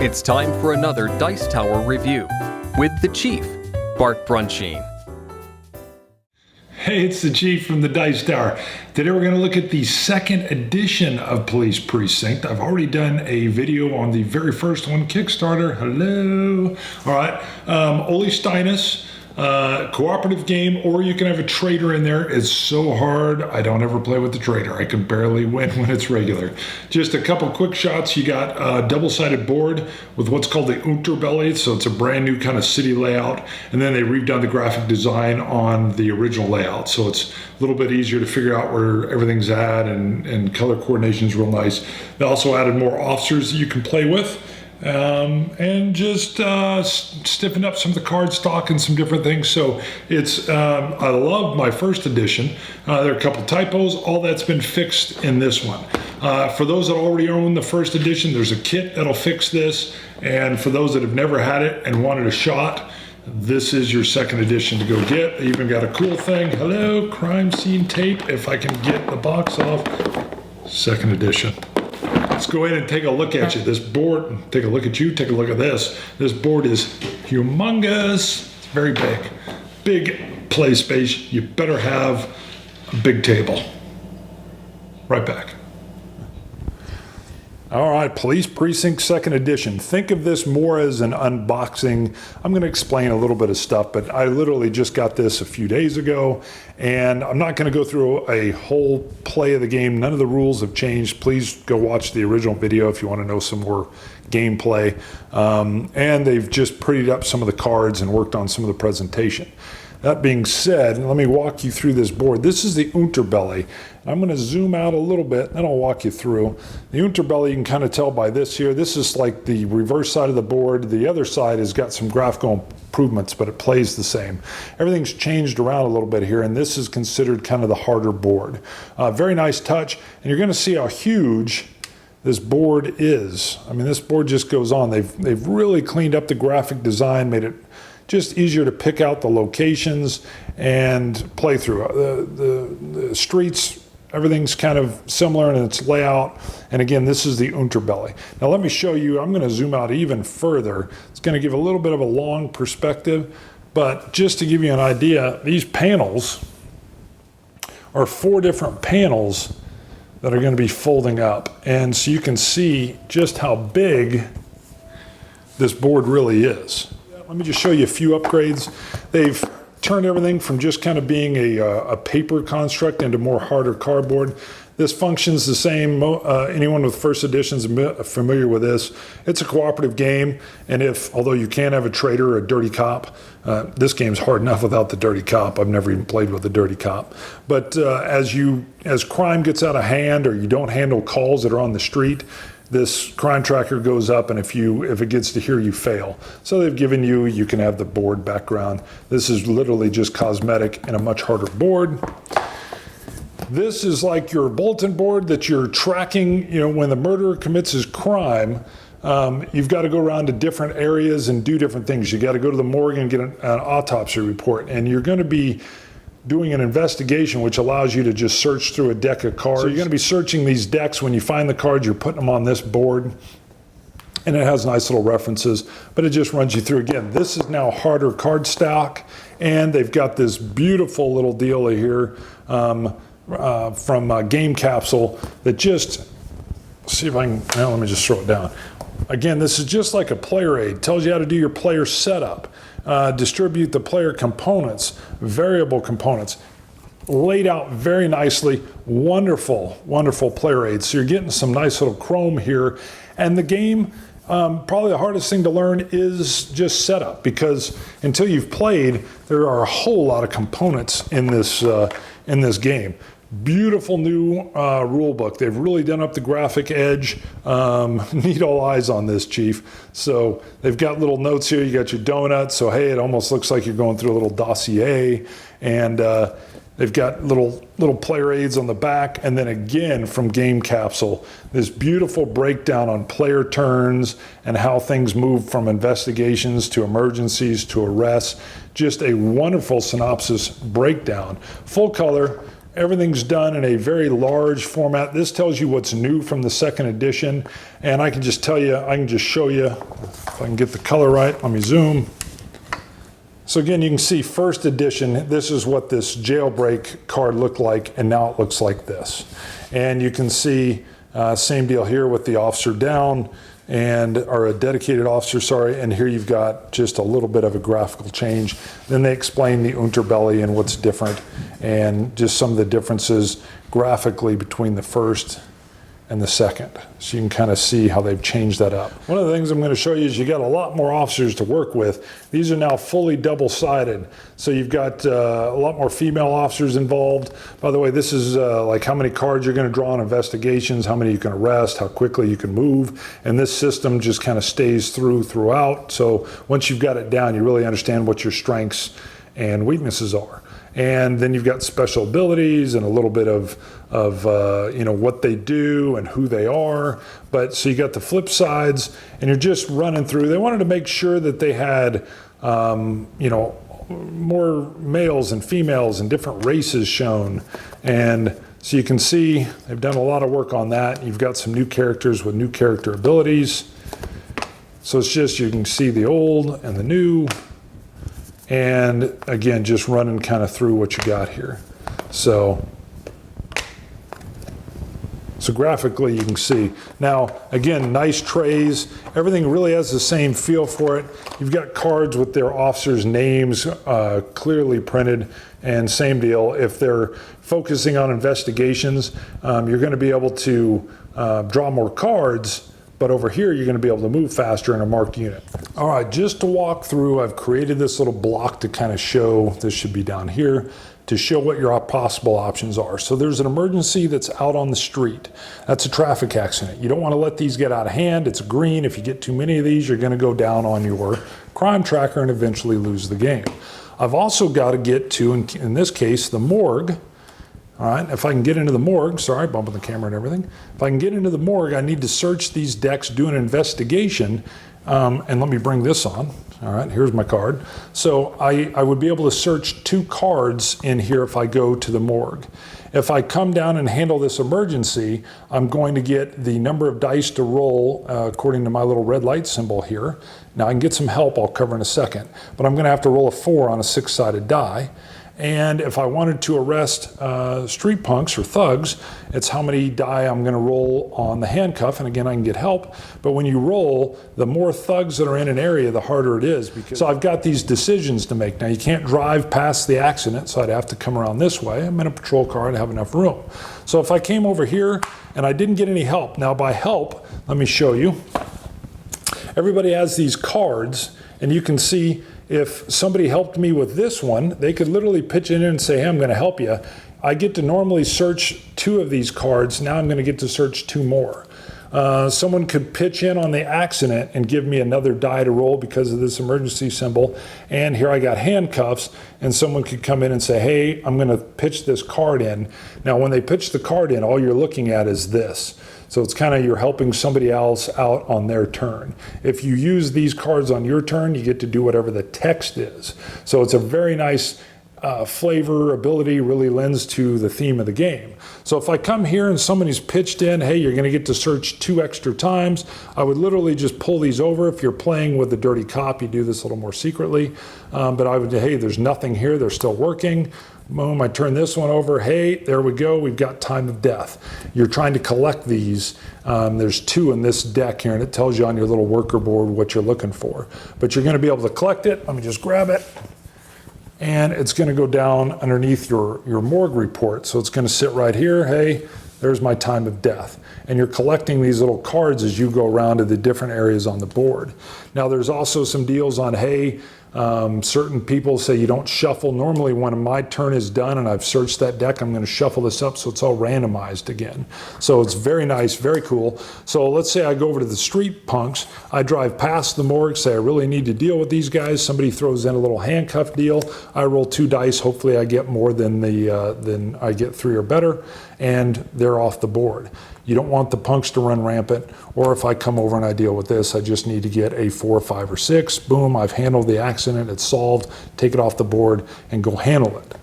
It's time for another Dice Tower review with the Chief, Bart Brunscheen. Hey, it's the Chief from the Dice Tower. Today we're going to look at the second edition of Police Precinct. I've already done a video on the very first one, Kickstarter. Hello. All right. Ole Steinus. Cooperative game, or you can have a trader in there. It's so hard. I don't ever play with the trader. I can barely win when it's regular. Just a couple quick shots. You got a double-sided board with what's called the Unterbelly, so it's a brand new kind of city layout, and then they redone the graphic design on the original layout, so it's a little bit easier to figure out where everything's at, and color coordination is real nice. They also added more officers that you can play with. And just stiffen up some of the card stock and some different things. So it's I love my first edition. There are a couple typos. All that's been fixed in this one. For those that already own the first edition, there's a kit that'll fix this. And for those that have never had it and wanted a shot, this is your second edition to go get. They even got a cool thing. Hello, crime scene tape. If I can get the box off. Second edition. Let's go in and take a look at you. This board, take a look at you, take a look at this. This board is humongous. It's very big. Big play space. You better have a big table. Right back. All right, Police Precinct second edition. Think of this more as an unboxing. I'm going to explain a little bit of stuff, but I literally just got this a few days ago, and I'm not going to go through a whole play of the game. None of the rules have changed. Please go watch the original video if you want to know some more gameplay. And they've just prettied up some of the cards and worked on some of the presentation. That being said, let me walk you through this board. This is the Unterbelly. I'm going to zoom out a little bit, then I'll walk you through. The Unterbelly, you can kind of tell by this here. This is like the reverse side of the board. The other side has got some graphical improvements, but it plays the same. Everything's changed around a little bit here, and this is considered kind of the harder board. Very nice touch, and you're going to see how huge this board is. I mean, this board just goes on. They've really cleaned up the graphic design, made it just easier to pick out the locations and play through. The streets, everything's kind of similar in its layout. And again, this is the Unterbelly. Now let me show you, I'm going to zoom out even further. It's going to give a little bit of a long perspective, but just to give you an idea, these panels are 4 different panels that are going to be folding up. And so you can see just how big this board really is. Let me just show you a few upgrades. They've turned everything from just kind of being a paper construct into more harder cardboard. This functions the same. Anyone with first editions is familiar with this. It's a cooperative game, and although you can have a traitor or a dirty cop, this game's hard enough without the dirty cop. I've never even played with a dirty cop. But as crime gets out of hand, or you don't handle calls that are on the street, this crime tracker goes up, and if it gets to here, you fail. So they've given you can have the board background. This is literally just cosmetic in a much harder board. This is like your bulletin board that you're tracking, when the murderer commits his crime. You've got to go around to different areas and do different things. You got to go to the morgue and get an autopsy report, and you're going to be doing an investigation, which allows you to just search through a deck of cards. So you're going to be searching these decks. When you find the cards, you're putting them on this board, and it has nice little references, but it just runs you through. Again, this is now harder card stock, and they've got this beautiful little deal here from Game Capsule that just, see if I can, now let me just throw it down. Again, this is just like a player aid. Tells you how to do your player setup. Distribute the player components, variable components, laid out very nicely. Wonderful, wonderful player aids. So you're getting some nice little chrome here. And the game, probably the hardest thing to learn is just setup, because until you've played, there are a whole lot of components in this game. Beautiful new rule book. They've really done up the graphic edge. Need all eyes on this, Chief. So they've got little notes here. You got your donuts. So hey, it almost looks like you're going through a little dossier. And they've got little player aids on the back. And then again from Game Capsule, this beautiful breakdown on player turns and how things move from investigations to emergencies to arrests. Just a wonderful synopsis breakdown. Full color. Everything's done in a very large format. This tells you what's new from the second edition. And I can just tell you, I can just show you, if I can get the color right, let me zoom. So again, you can see first edition, this is what this jailbreak card looked like, and now it looks like this. And you can see, same deal here with the officer down, or a dedicated officer, sorry, and here you've got just a little bit of a graphical change. Then they explain the unterbelly and what's different, and just some of the differences graphically between the first and the second. So you can kind of see how they've changed that up. One of the things I'm going to show you is you got a lot more officers to work with. These are now fully double-sided. So you've got a lot more female officers involved. By the way, this is like how many cards you're going to draw on investigations, how many you can arrest, how quickly you can move. And this system just kind of stays throughout. So once you've got it down, you really understand what your strengths and weaknesses are. And then you've got special abilities and a little bit of you know, what they do and who they are. But so you got the flip sides, and you're just running through. They wanted to make sure that they had you know, more males and females and different races shown. And so you can see they've done a lot of work on that. You've got some new characters with new character abilities. So it's just, you can see the old and the new. And again, just running kind of through what you got here. So graphically you can see. Now, again, nice trays. Everything really has the same feel for it. You've got cards with their officers' names clearly printed, and same deal. If they're focusing on investigations, you're going to be able to draw more cards. But over here, you're going to be able to move faster in a marked unit. All right, just to walk through, I've created this little block to kind of show, this should be down here, to show what your possible options are. So there's an emergency that's out on the street. That's a traffic accident. You don't want to let these get out of hand. It's green. If you get too many of these, you're going to go down on your crime tracker and eventually lose the game. I've also got to get to, in this case, the morgue. All right, if I can get into the morgue, sorry, bumping the camera and everything. If I can get into the morgue, I need to search these decks, do an investigation, and let me bring this on. All right, here's my card. So I would be able to search 2 cards in here if I go to the morgue. If I come down and handle this emergency, I'm going to get the number of dice to roll according to my little red light symbol here. Now I can get some help I'll cover in a second, but I'm gonna have to roll a 4 on a 6-sided die. And if I wanted to arrest street punks or thugs, it's how many die I'm going to roll on the handcuff. And again, I can get help. But when you roll, the more thugs that are in an area, the harder it is. So I've got these decisions to make. Now, you can't drive past the accident, so I'd have to come around this way. I'm in a patrol car and have enough room. So if I came over here and I didn't get any help, now by help, let me show you. Everybody has these cards, and you can see if somebody helped me with this one, they could literally pitch in and say, hey, I'm going to help you. I get to normally search 2 of these cards. Now I'm going to get to search 2 more. Someone could pitch in on the accident and give me another die to roll because of this emergency symbol. And here I got handcuffs, and someone could come in and say, hey, I'm going to pitch this card in. Now, when they pitch the card in, all you're looking at is this. So it's kind of, you're helping somebody else out on their turn. If you use these cards on your turn, you get to do whatever the text is. So it's a very nice flavor, ability, really lends to the theme of the game. So if I come here and somebody's pitched in, hey, you're going to get to search 2 extra times, I would literally just pull these over. If you're playing with the dirty cop, you do this a little more secretly. But I would, hey, there's nothing here. They're still working. Boom, I turn this one over. Hey, there we go. We've got time of death. You're trying to collect these. There's 2 in this deck here, and it tells you on your little worker board what you're looking for. But you're going to be able to collect it. Let me just grab it. And it's going to go down underneath your morgue report. So it's going to sit right here. Hey, there's my time of death. And you're collecting these little cards as you go around to the different areas on the board. Now, there's also some deals on, hey, certain people say you don't shuffle. Normally when my turn is done and I've searched that deck, I'm going to shuffle this up so it's all randomized again. So it's very nice, very cool. So let's say I go over to the street punks. I drive past the morgue, say I really need to deal with these guys. Somebody throws in a little handcuff deal. I roll 2 dice. Hopefully I get more than I get 3 or better, and they're off the board. You don't want the punks to run rampant, or if I come over and I deal with this, I just need to get a 4, 5, or 6. Boom, I've handled the accident, it's solved, take it off the board, and go handle it.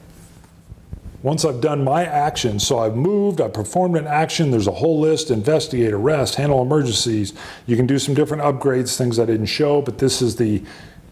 once I've done my action, so I've moved, I've performed an action, there's a whole list: investigate, arrest, handle emergencies. You can do some different upgrades, things I didn't show, but this is the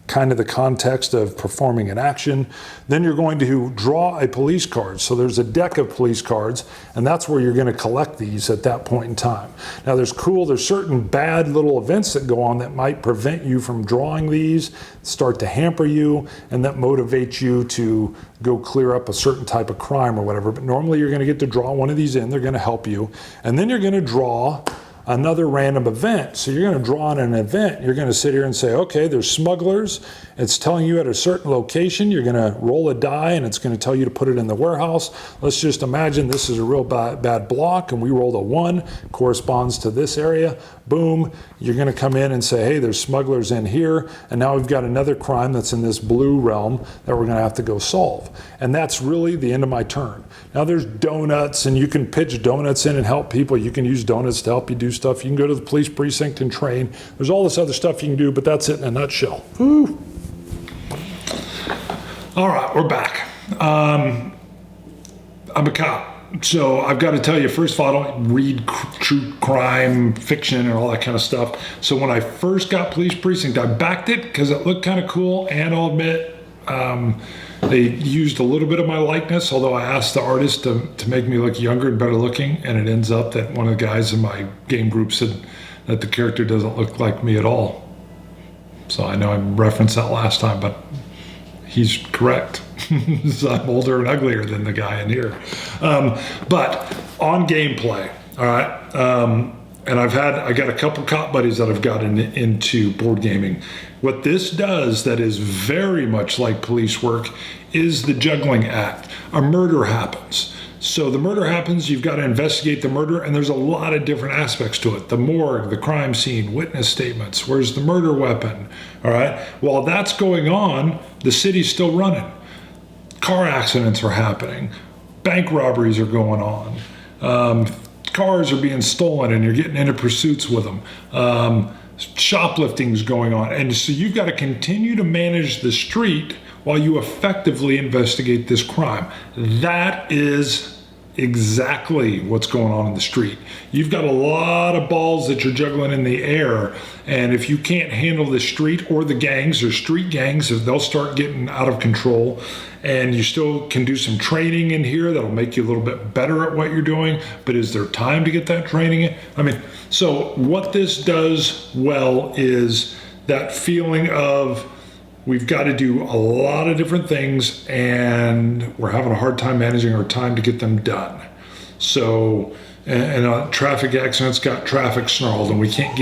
kind of the context of performing an action. Then you're going to draw a police card. So there's a deck of police cards, and that's where you're going to collect these at that point in time. Now there's certain bad little events that go on that might prevent you from drawing these, start to hamper you, and that motivate you to go clear up a certain type of crime or whatever. But normally you're going to get to draw one of these in, they're going to help you. And then you're going to draw another random event. So you're going to draw on an event. You're going to sit here and say, okay, there's smugglers. It's telling you at a certain location. You're going to roll a die and it's going to tell you to put it in the warehouse. Let's just imagine this is a real bad block and we rolled a 1, corresponds to this area. Boom. You're going to come in and say, hey, there's smugglers in here. And now we've got another crime that's in this blue realm that we're going to have to go solve. And that's really the end of my turn. Now there's donuts, and you can pitch donuts in and help people. You can use donuts to help you do stuff. You can go to the police precinct and train. There's all this other stuff you can do, but that's it in a nutshell. Woo. All right, we're back. I'm a cop, so I've got to tell you, first of all, I don't read true crime fiction and all that kind of stuff. So when I first got Police Precinct, I backed it because it looked kind of cool, and I'll admit, they used a little bit of my likeness, although I asked the artist to make me look younger and better looking, and it ends up that one of the guys in my game group said that the character doesn't look like me at all. So I know I referenced that last time, but he's correct. So I'm older and uglier than the guy in here. But on gameplay, all right, and I got a couple cop buddies that have gotten into board gaming. What this does that is very much like police work is the juggling act. A murder happens. So the murder happens, you've got to investigate the murder, and there's a lot of different aspects to it. The morgue, the crime scene, witness statements, where's the murder weapon, all right? While that's going on, the city's still running. Car accidents are happening. Bank robberies are going on. Cars are being stolen and you're getting into pursuits with them. Shoplifting's going on. And so you've got to continue to manage the street while you effectively investigate this crime. That is exactly what's going on in the street. You've got a lot of balls that you're juggling in the air, and if you can't handle the street or the gangs or street gangs, they'll start getting out of control. And you still can do some training in here that'll make you a little bit better at what you're doing, but is there time to get that training in? I mean, so what this does well is that feeling of we've got to do a lot of different things and we're having a hard time managing our time to get them done. So, and traffic accidents got traffic snarled and we can't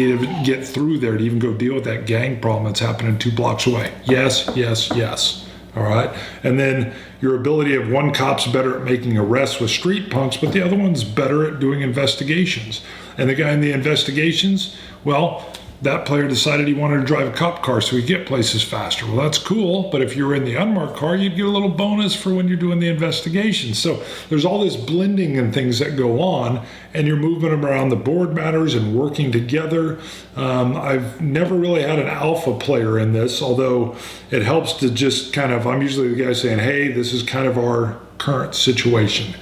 get through there to even go deal with that gang problem that's happening 2 blocks away. Yes, yes, yes. All right. And then your ability of one cop's better at making arrests with street punks, but the other one's better at doing investigations. And the guy in the investigations, well, that player decided he wanted to drive a cop car so he'd get places faster. Well, that's cool, but if you were in the unmarked car, you'd get a little bonus for when you're doing the investigation. So there's all this blending and things that go on, and you're moving them around the board matters and working together. I've never really had an alpha player in this, although it helps to just kind of, I'm usually the guy saying, hey, this is kind of our current situation.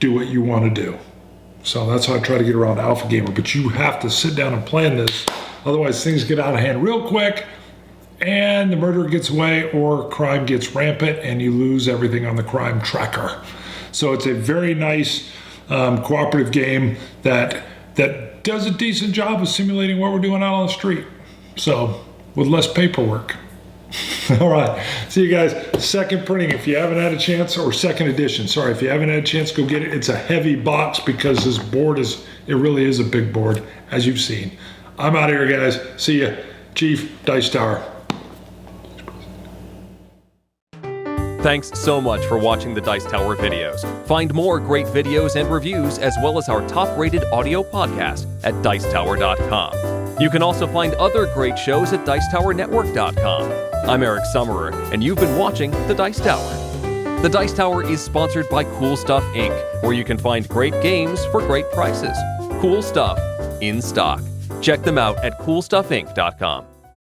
Do what you want to do. So that's how I try to get around Alpha Gamer. But you have to sit down and plan this. Otherwise, things get out of hand real quick and the murder gets away or crime gets rampant and you lose everything on the crime tracker. So it's a very nice cooperative game that does a decent job of simulating what we're doing out on the street. So with less paperwork. All right. See you guys. Second printing, if you haven't had a chance, or second edition. Sorry, if you haven't had a chance, go get it. It's a heavy box because this board it really is a big board, as you've seen. I'm out of here, guys. See ya. Chief, Dice Tower. Thanks so much for watching the Dice Tower videos. Find more great videos and reviews, as well as our top-rated audio podcast at Dicetower.com. You can also find other great shows at Dicetowernetwork.com. I'm Eric Summerer, and you've been watching The Dice Tower. The Dice Tower is sponsored by Cool Stuff Inc., where you can find great games for great prices. Cool stuff in stock. Check them out at CoolStuffInc.com.